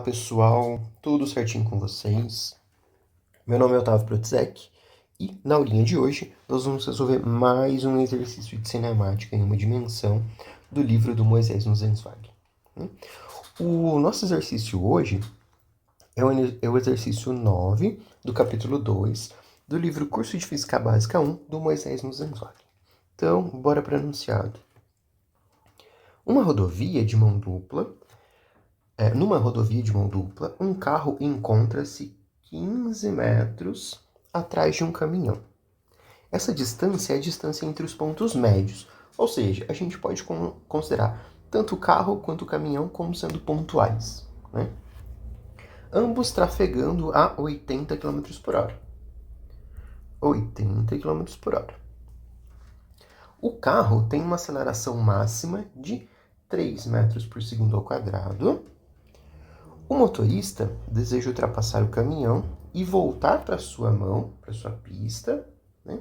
pessoal, tudo certinho com vocês? Meu nome é Otávio Protzek e na aulinha de hoje nós vamos resolver mais um exercício de cinemática em uma dimensão do livro do Moisés Nussenswag. O nosso exercício hoje é o exercício 9 do capítulo 2 do livro Curso de Física Básica 1 do Moisés Nussenswag. Então, bora para o enunciado. Numa rodovia de mão dupla, um carro encontra-se 15 metros atrás de um caminhão. Essa distância é a distância entre os pontos médios, ou seja, a gente pode considerar tanto o carro quanto o caminhão como sendo pontuais, né? Ambos trafegando a 80 km por hora. 80 km por hora. O carro tem uma aceleração máxima de 3 metros por segundo ao quadrado. O motorista deseja ultrapassar o caminhão e voltar para sua mão, para sua pista, né?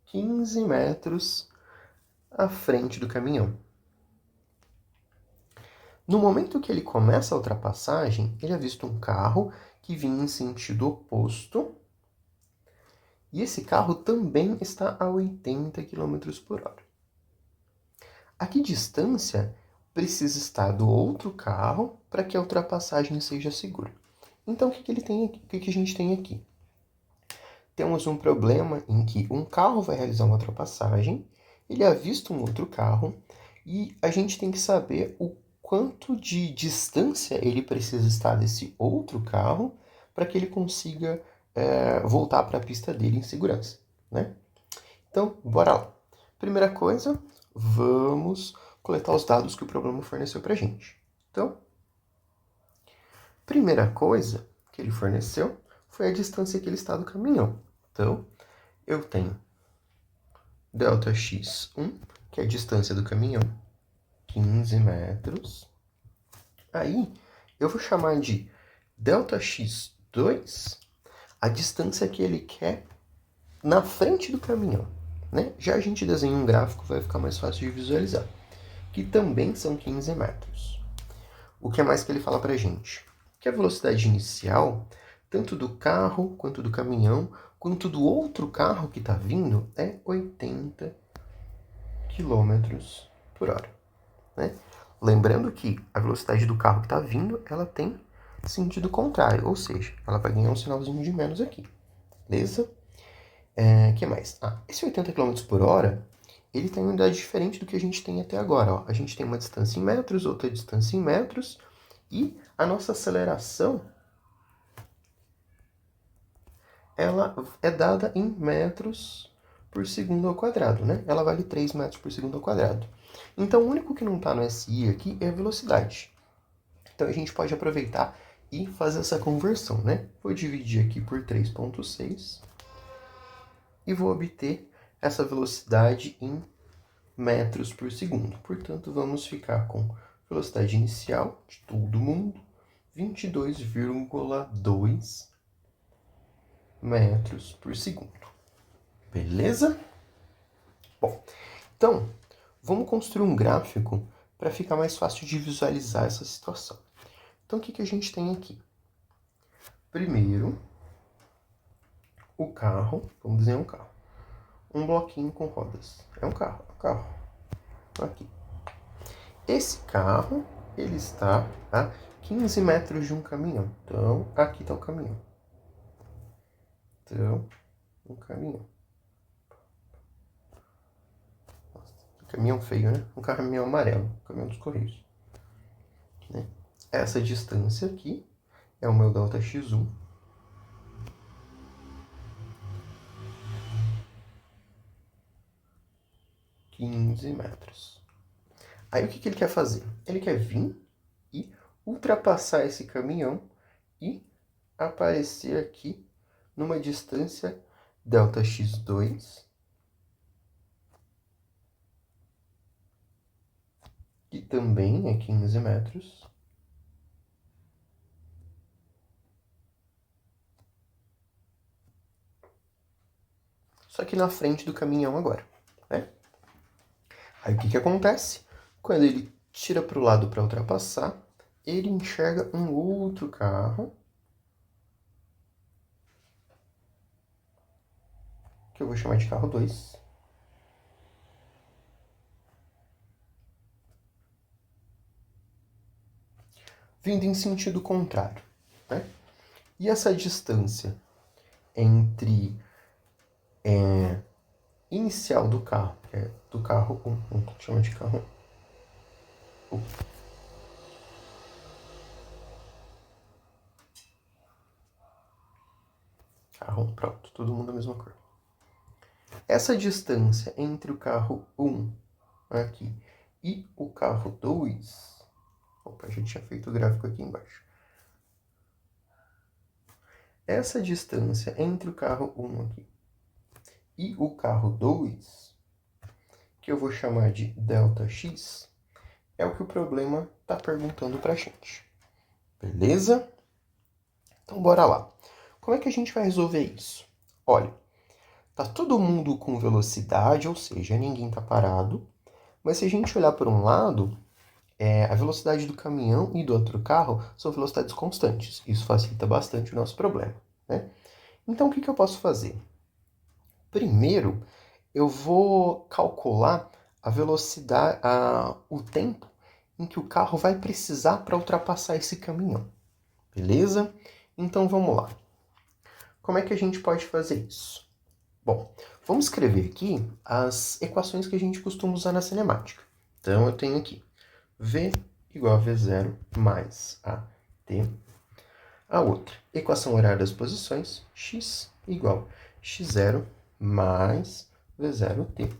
15 metros à frente do caminhão. No momento que ele começa a ultrapassagem, ele avista um carro que vinha em sentido oposto e esse carro também está a 80 km por hora. A que distância precisa estar do outro carro para que a ultrapassagem seja segura? Então, o que a gente tem aqui? Temos um problema em que um carro vai realizar uma ultrapassagem, ele avista um outro carro e a gente tem que saber o quanto de distância ele precisa estar desse outro carro para que ele consiga voltar para a pista dele em segurança, né? Então, bora lá. Primeira coisa, vamos coletar os dados que o problema forneceu para a gente. Então, primeira coisa que ele forneceu foi a distância que ele está do caminhão. Então, eu tenho ΔX1, que é a distância do caminhão, 15 metros. Aí, eu vou chamar de ΔX2 a distância que ele quer na frente do caminhão, né? Já a gente desenha um gráfico, vai ficar mais fácil de visualizar, que também são 15 metros. O que é mais que ele fala pra gente? Que a velocidade inicial, tanto do carro, quanto do caminhão, quanto do outro carro que está vindo, é 80 km por hora, né? Lembrando que a velocidade do carro que está vindo, ela tem sentido contrário, ou seja, ela vai ganhar um sinalzinho de menos aqui, beleza? Que mais? Esse 80 km por hora, ele tem uma unidade diferente do que a gente tem até agora. Ó. A gente tem uma distância em metros, outra distância em metros, e a nossa aceleração, ela é dada em metros por segundo ao quadrado, né? Ela vale 3 metros por segundo ao quadrado. Então, o único que não está no SI aqui é a velocidade. Então, a gente pode aproveitar e fazer essa conversão, né? Vou dividir aqui por 3,6 e vou obter essa velocidade em metros por segundo. Portanto, vamos ficar com velocidade inicial de todo mundo, 22,2 metros por segundo. Beleza? Bom, então, vamos construir um gráfico para ficar mais fácil de visualizar essa situação. Então, o que a gente tem aqui? Primeiro, o carro, vamos desenhar um carro. Um bloquinho com rodas. É um carro. Aqui. Esse carro, ele está a 15 metros de um caminhão. Então, aqui está o caminhão. Então, um caminhão. Nossa, que caminhão feio, né? Um caminhão amarelo. Caminhão dos Correios. Né? Essa distância aqui é o meu ΔX1. metros. Aí o que ele quer fazer? Ele quer vir e ultrapassar esse caminhão e aparecer aqui numa distância ΔX2, que também é 15 metros. Só que na frente do caminhão agora, né? Aí o que acontece? Quando ele tira para o lado para ultrapassar, ele enxerga um outro carro, que eu vou chamar de carro 2. Vindo em sentido contrário, né? E essa distância entre inicial do carro, que é do carro 1, vamos chamar de carro 1. Carro 1, pronto, todo mundo a mesma cor. Essa distância entre o carro 1 aqui e o carro 2... Opa, já tinha feito o gráfico aqui embaixo. Essa distância entre o carro 1 aqui e o carro 2, que eu vou chamar de ΔX, é o que o problema está perguntando para a gente. Beleza? Então, bora lá. Como é que a gente vai resolver isso? Olha, tá todo mundo com velocidade, ou seja, ninguém tá parado. Mas se a gente olhar por um lado, a velocidade do caminhão e do outro carro são velocidades constantes. Isso facilita bastante o nosso problema, né? Então, o que eu posso fazer? Primeiro, eu vou calcular a velocidade, o tempo em que o carro vai precisar para ultrapassar esse caminhão. Beleza? Então, vamos lá. Como é que a gente pode fazer isso? Bom, vamos escrever aqui as equações que a gente costuma usar na cinemática. Então, eu tenho aqui V igual a V0 mais AT. A outra, equação horária das posições, X igual a X0 mais V0T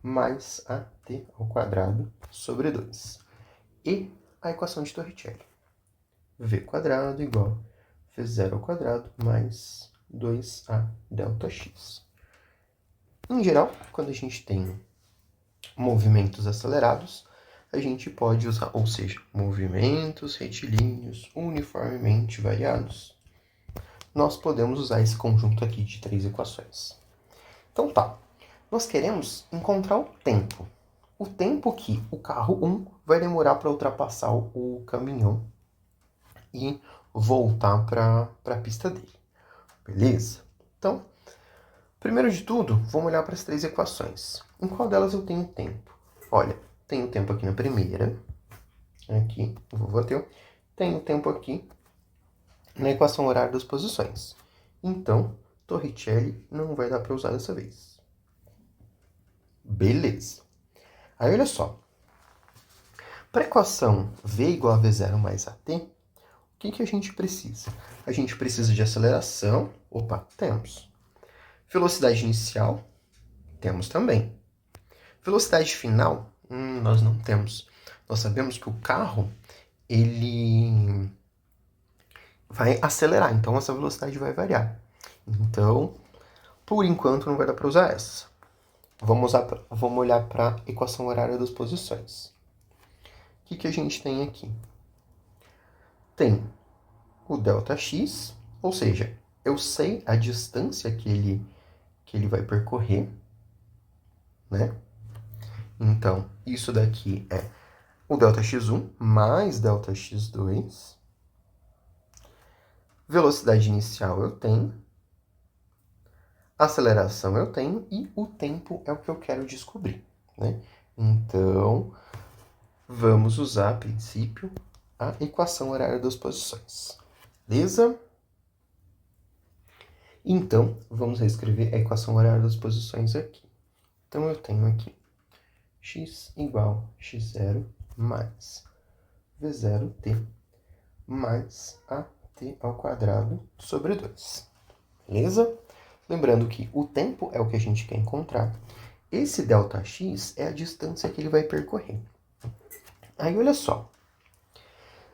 mais AT ao quadrado sobre 2. E a equação de Torricelli. V quadrado igual a V0 ao quadrado mais 2A ΔX. Em geral, quando a gente tem movimentos acelerados, a gente pode usar, ou seja, movimentos retilíneos uniformemente variados. Nós podemos usar esse conjunto aqui de 3 equações. Então tá, nós queremos encontrar o tempo. O tempo que o carro 1 vai demorar para ultrapassar o caminhão e voltar para a pista dele. Beleza? Então, primeiro de tudo, vamos olhar para as 3 equações. Em qual delas eu tenho tempo? Olha, tenho tempo aqui na primeira. Aqui, vou bater. Tenho tempo aqui na equação horária das posições. Então, Torricelli não vai dar para usar dessa vez. Beleza. Aí, olha só. Para a equação V igual a V0 mais AT, o que a gente precisa? A gente precisa de aceleração. Opa, temos. Velocidade inicial, temos também. Velocidade final, nós não temos. Nós sabemos que o carro, ele vai acelerar, então essa velocidade vai variar. Então, por enquanto, não vai dar para usar essa. Vamos olhar para a equação horária das posições. O que a gente tem aqui? Tem o ΔX, ou seja, eu sei a distância que ele vai percorrer, né? Então, isso daqui é o ΔX1 mais ΔX2. Velocidade inicial eu tenho. Aceleração eu tenho. E o tempo é o que eu quero descobrir, né? Então, vamos usar, a princípio, a equação horária das posições. Beleza? Então, vamos reescrever a equação horária das posições aqui. Então, eu tenho aqui x igual a x0 mais v0t mais at ao quadrado sobre 2. Beleza? Lembrando que o tempo é o que a gente quer encontrar. Esse ΔX é a distância que ele vai percorrer. Aí, olha só.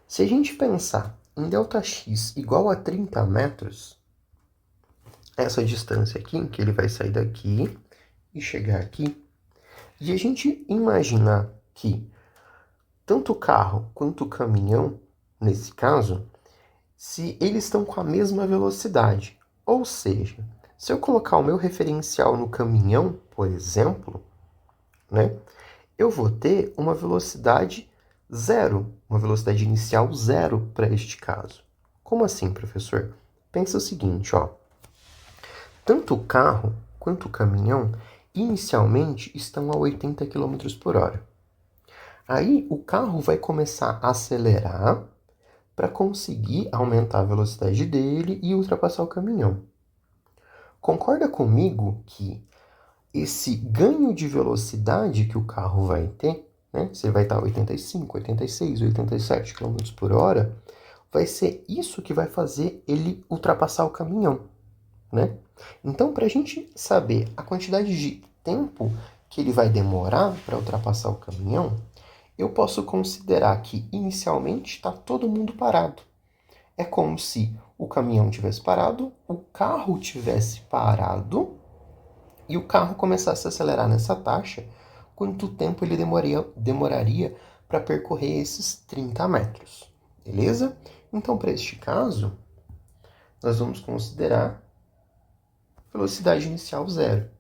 Se a gente pensar em ΔX igual a 30 metros, essa distância aqui, que ele vai sair daqui e chegar aqui, e a gente imaginar que tanto o carro quanto o caminhão, nesse caso, se eles estão com a mesma velocidade, ou seja, se eu colocar o meu referencial no caminhão, por exemplo, né, eu vou ter uma velocidade Zero, uma velocidade inicial zero para este caso. Como assim, professor? Pensa o seguinte, ó. Tanto o carro quanto o caminhão inicialmente estão a 80 km por hora. Aí o carro vai começar a acelerar para conseguir aumentar a velocidade dele e ultrapassar o caminhão. Concorda comigo que esse ganho de velocidade que o carro vai ter, né? Você vai estar a 85, 86, 87 km por hora, vai ser isso que vai fazer ele ultrapassar o caminhão, né? Então, para a gente saber a quantidade de tempo que ele vai demorar para ultrapassar o caminhão, eu posso considerar que inicialmente está todo mundo parado. É como se o caminhão tivesse parado, o carro tivesse parado e o carro começasse a acelerar nessa taxa, quanto tempo ele demoraria para percorrer esses 30 metros. Beleza? Então, para este caso, nós vamos considerar velocidade inicial zero.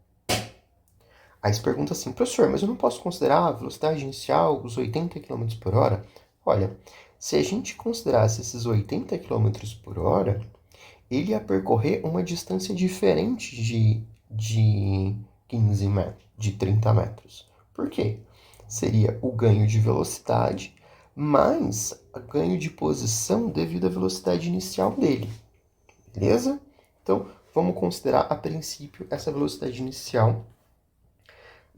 Aí você pergunta assim, professor, mas eu não posso considerar a velocidade inicial, os 80 km por hora? Olha, se a gente considerasse esses 80 km por hora, ele ia percorrer uma distância diferente de 15 metros, de 30 metros. Por quê? Seria o ganho de velocidade mais o ganho de posição devido à velocidade inicial dele. Beleza? Então, vamos considerar a princípio essa velocidade inicial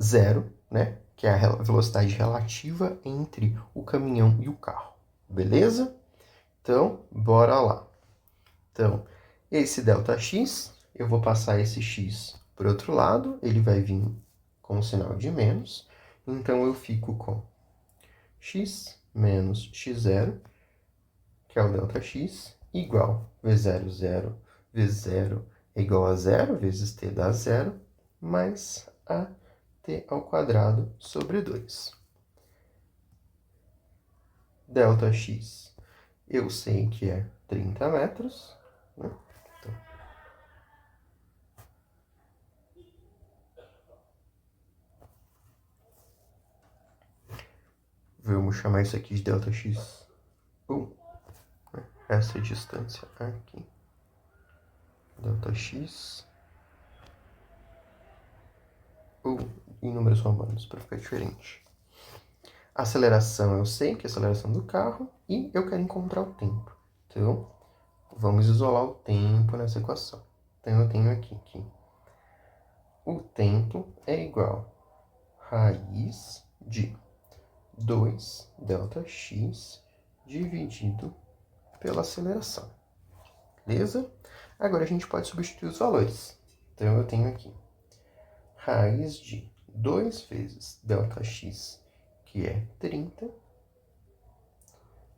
zero, né? Que é a velocidade relativa entre o caminhão e o carro. Beleza? Então, bora lá. Então, esse ΔX, eu vou passar esse X para o outro lado, ele vai vir com o sinal de menos. Então, eu fico com X menos X0, que é o ΔX, igual V0, 0, V0 é igual a zero, vezes T dá zero, mais a T ao quadrado sobre 2. ΔX, eu sei que é 30 metros, né? Então, vamos chamar isso aqui de ΔX1, né? Essa distância aqui. ΔX, ou em números romanos, para ficar diferente. A aceleração eu sei que é a aceleração do carro e eu quero encontrar o tempo. Então, vamos isolar o tempo nessa equação. Então, eu tenho aqui que o tempo é igual a raiz de 2 ΔX dividido pela aceleração. Beleza? Agora a gente pode substituir os valores. Então, eu tenho aqui raiz de 2 vezes ΔX, que é 30.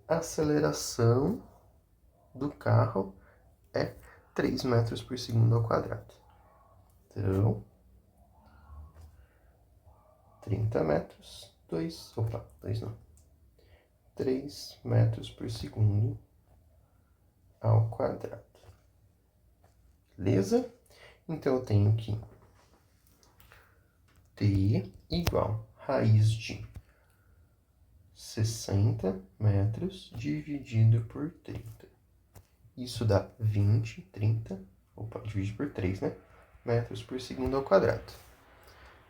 A aceleração do carro é 3 metros por segundo ao quadrado. Então, 30 metros, 2 não. 3 metros por segundo ao quadrado. Beleza? Então, eu tenho que T igual raiz de 60 metros dividido por 30. Isso dá 20, 30, divide por 3, né? Metros por segundo ao quadrado.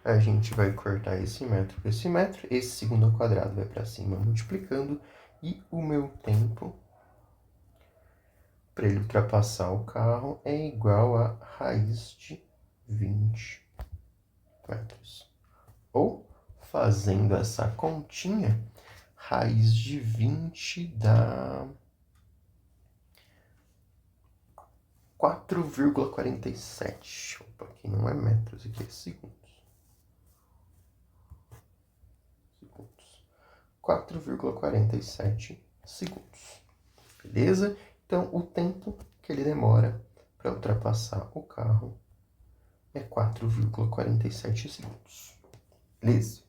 A gente vai cortar esse metro com esse metro, esse segundo ao quadrado vai para cima multiplicando, e o meu tempo para ele ultrapassar o carro é igual a raiz de 20 metros. Ou, fazendo essa continha, raiz de 20 dá 4,47. Opa, aqui não é metros, aqui é segundos. 4,47 segundos. Beleza? Então, o tempo que ele demora para ultrapassar o carro é 4,47 segundos. Beleza?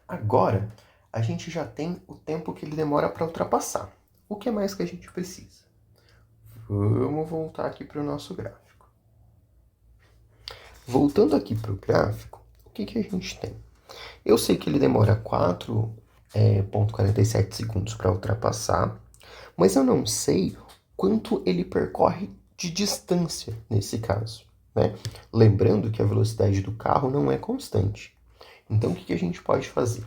Agora, a gente já tem o tempo que ele demora para ultrapassar. O que mais que a gente precisa? Vamos voltar aqui para o nosso gráfico. Voltando aqui para o gráfico, o que a gente tem? Eu sei que ele demora 4 0,47 segundos para ultrapassar, mas eu não sei quanto ele percorre de distância nesse caso, né? Lembrando que a velocidade do carro não é constante. Então, o que a gente pode fazer?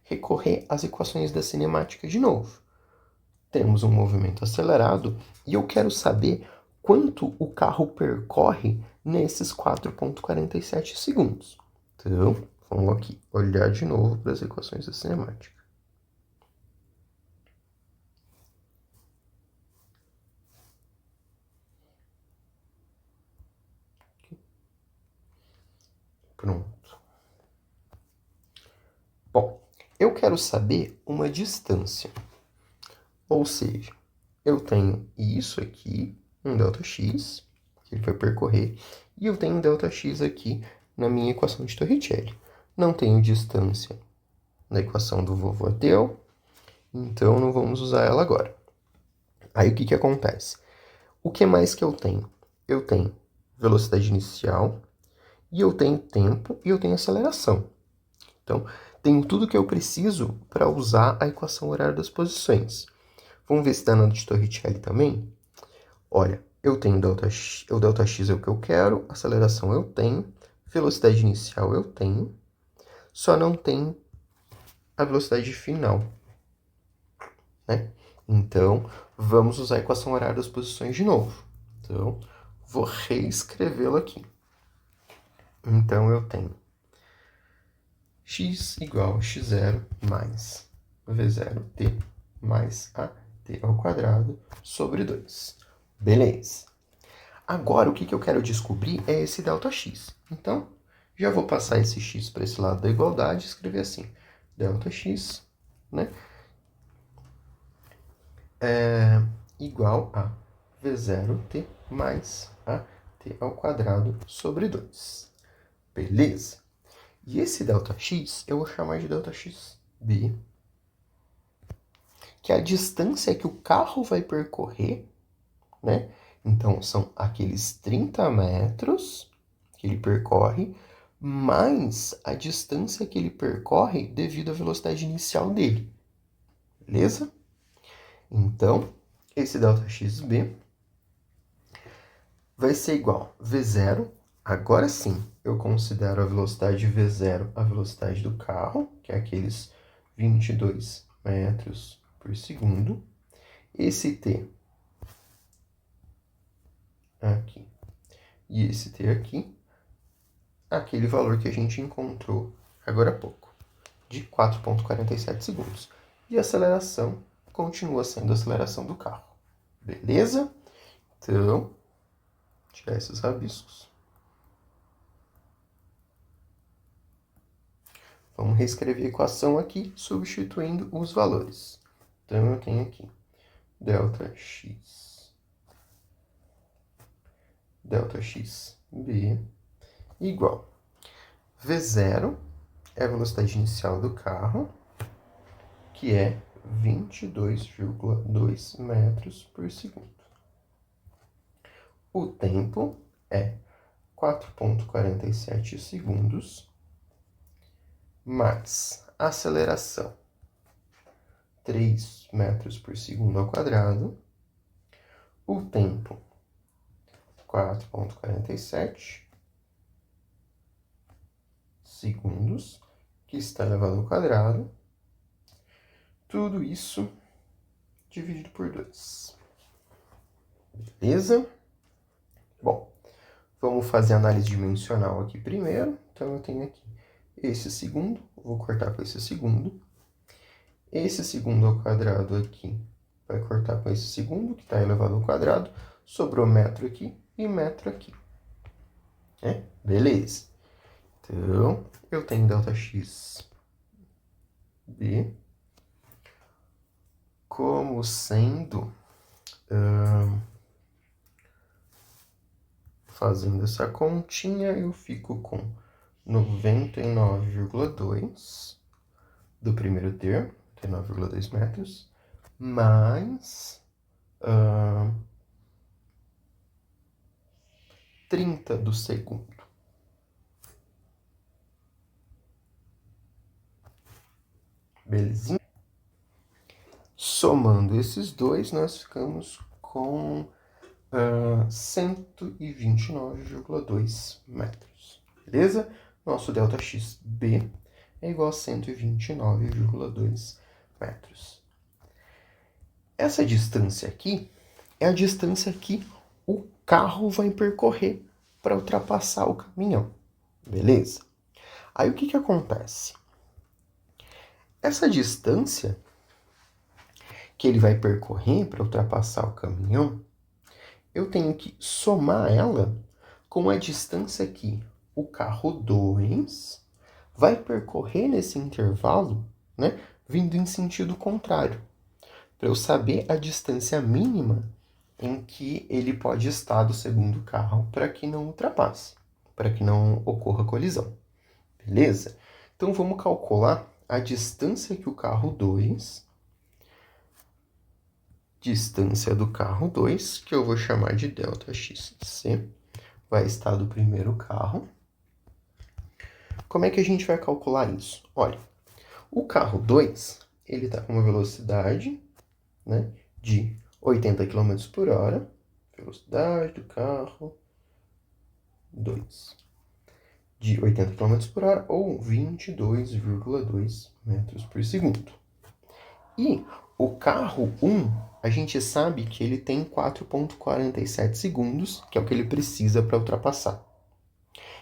Recorrer às equações da cinemática de novo. Temos um movimento acelerado e eu quero saber quanto o carro percorre nesses 4,47 segundos. Então, vamos aqui olhar de novo para as equações da cinemática. Pronto. Bom, eu quero saber uma distância. Ou seja, eu tenho isso aqui, um ΔX, que ele vai percorrer, e eu tenho um ΔX aqui na minha equação de Torricelli. Não tenho distância na equação do vovô Ateu, então não vamos usar ela agora. Aí o que acontece? O que mais que eu tenho? Eu tenho velocidade inicial, e eu tenho tempo, e eu tenho aceleração. Então, tenho tudo que eu preciso para usar a equação horária das posições. Vamos ver se dá na de Torricelli também? Olha, eu tenho o ΔX é o que eu quero, aceleração eu tenho, velocidade inicial eu tenho, só não tem a velocidade final, né? Então, vamos usar a equação horária das posições de novo. Então, vou reescrevê-la aqui. Então, eu tenho x igual a x0 mais v0t mais at ao quadrado sobre 2. Beleza. Agora, o que eu quero descobrir é esse ΔX. Então, já vou passar esse x para esse lado da igualdade e escrever assim. ΔX, né? É igual a V0t mais at ao quadrado sobre 2. Beleza? E esse ΔX eu vou chamar de ΔXB, que é a distância que o carro vai percorrer, né? Então, são aqueles 30 metros que ele percorre, mais a distância que ele percorre devido à velocidade inicial dele. Beleza? Então, esse ΔXB vai ser igual a V0. Agora sim, eu considero a velocidade V0 a velocidade do carro, que é aqueles 22 metros por segundo. Esse T aqui e esse T aqui, aquele valor que a gente encontrou agora há pouco, de 4,47 segundos. E a aceleração continua sendo a aceleração do carro. Beleza? Então, tirar esses rabiscos. Vamos reescrever a equação aqui, substituindo os valores. Então, eu tenho aqui ΔXB igual V0 é a velocidade inicial do carro, que é 22,2 metros por segundo. O tempo é 4,47 segundos, mais a aceleração 3 metros por segundo ao quadrado, o tempo 4,47 segundos, que está elevado ao quadrado, tudo isso dividido por 2. Beleza? Bom, vamos fazer a análise dimensional aqui primeiro. Então, eu tenho aqui esse segundo, vou cortar com esse segundo. Esse segundo ao quadrado aqui vai cortar com esse segundo, que está elevado ao quadrado. Sobrou metro aqui e metro aqui. Beleza. Então, eu tenho ΔXB como sendo... fazendo essa continha, eu fico com 99,2 do primeiro termo, 99,2 metros, mais 30 do segundo. Belezinha? Somando esses dois, nós ficamos com 129,2 metros. Beleza? Nosso ΔXB é igual a 129,2 metros. Essa distância aqui é a distância que o carro vai percorrer para ultrapassar o caminhão. Beleza? Aí o que acontece? Essa distância que ele vai percorrer para ultrapassar o caminhão, eu tenho que somar ela com a distância que o carro 2 vai percorrer nesse intervalo, né, vindo em sentido contrário, para eu saber a distância mínima em que ele pode estar do segundo carro para que não ultrapasse, para que não ocorra colisão. Beleza? Então vamos calcular a distância que o carro 2, distância do carro 2, que eu vou chamar de ΔXC, vai estar do primeiro carro. Como é que a gente vai calcular isso? Olha, o carro 2, ele está com uma velocidade, né, de 80 km por hora. Velocidade do carro 2. De 80 km por hora ou 22,2 metros por segundo. E o carro 1, a gente sabe que ele tem 4,47 segundos, que é o que ele precisa para ultrapassar.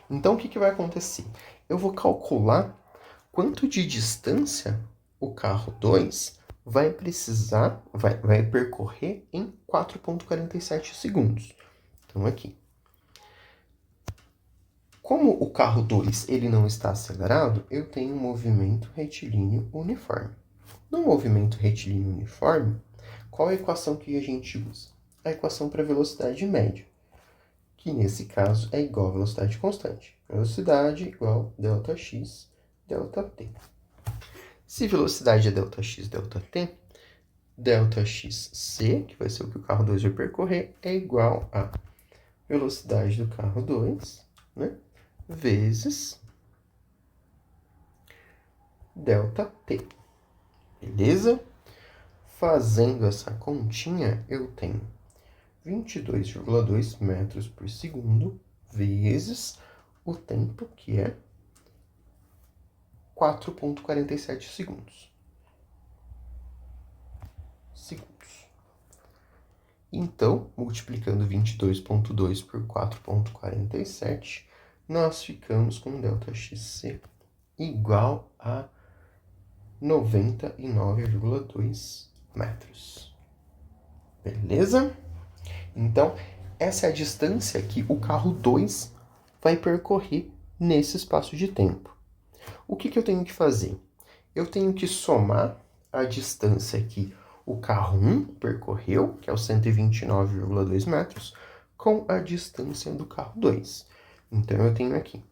Então, o que vai acontecer? Eu vou calcular quanto de distância o carro 2 vai precisar, vai percorrer em 4,47 segundos. Então, aqui. Como o carro 2 ele não está acelerado, eu tenho um movimento retilíneo uniforme. No movimento retilíneo uniforme, qual é a equação que a gente usa? A equação para velocidade média, que nesse caso é igual a velocidade constante. Velocidade igual ΔX, ΔT. Se velocidade é ΔX, ΔT, ΔXC, que vai ser o que o carro 2 vai percorrer, é igual a velocidade do carro 2, né, vezes ΔT. Beleza? Fazendo essa continha, eu tenho 22,2 metros por segundo vezes o tempo, que é 4,47 segundos. Então, multiplicando 22,2 por 4,47, nós ficamos com ΔXC igual a 99,2 metros. Beleza? Então, essa é a distância que o carro 2 vai percorrer nesse espaço de tempo. O que eu tenho que fazer? Eu tenho que somar a distância que o carro 1 percorreu, que é os 129,2 metros, com a distância do carro 2. Então, eu tenho aqui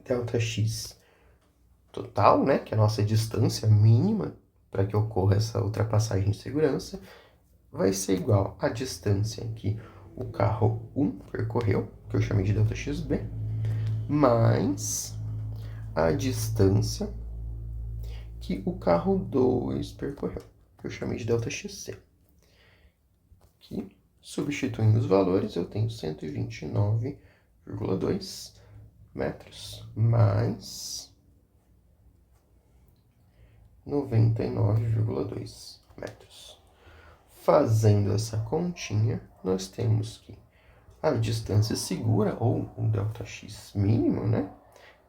ΔX total, né, que é a nossa distância mínima para que ocorra essa ultrapassagem de segurança, vai ser igual à distância que o carro 1 percorreu, que eu chamei de ΔXB, mais a distância que o carro 2 percorreu, que eu chamei de ΔXC. Aqui, substituindo os valores, eu tenho 129,2 metros mais 99,2 metros. Fazendo essa continha, nós temos que a distância segura, ou o ΔX mínimo, né,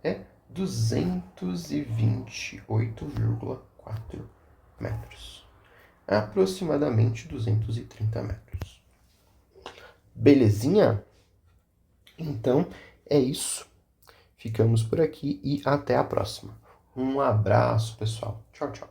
é 228,4 metros. Aproximadamente 230 metros. Belezinha? Então, é isso. Ficamos por aqui e até a próxima. Um abraço, pessoal. Tchau, tchau.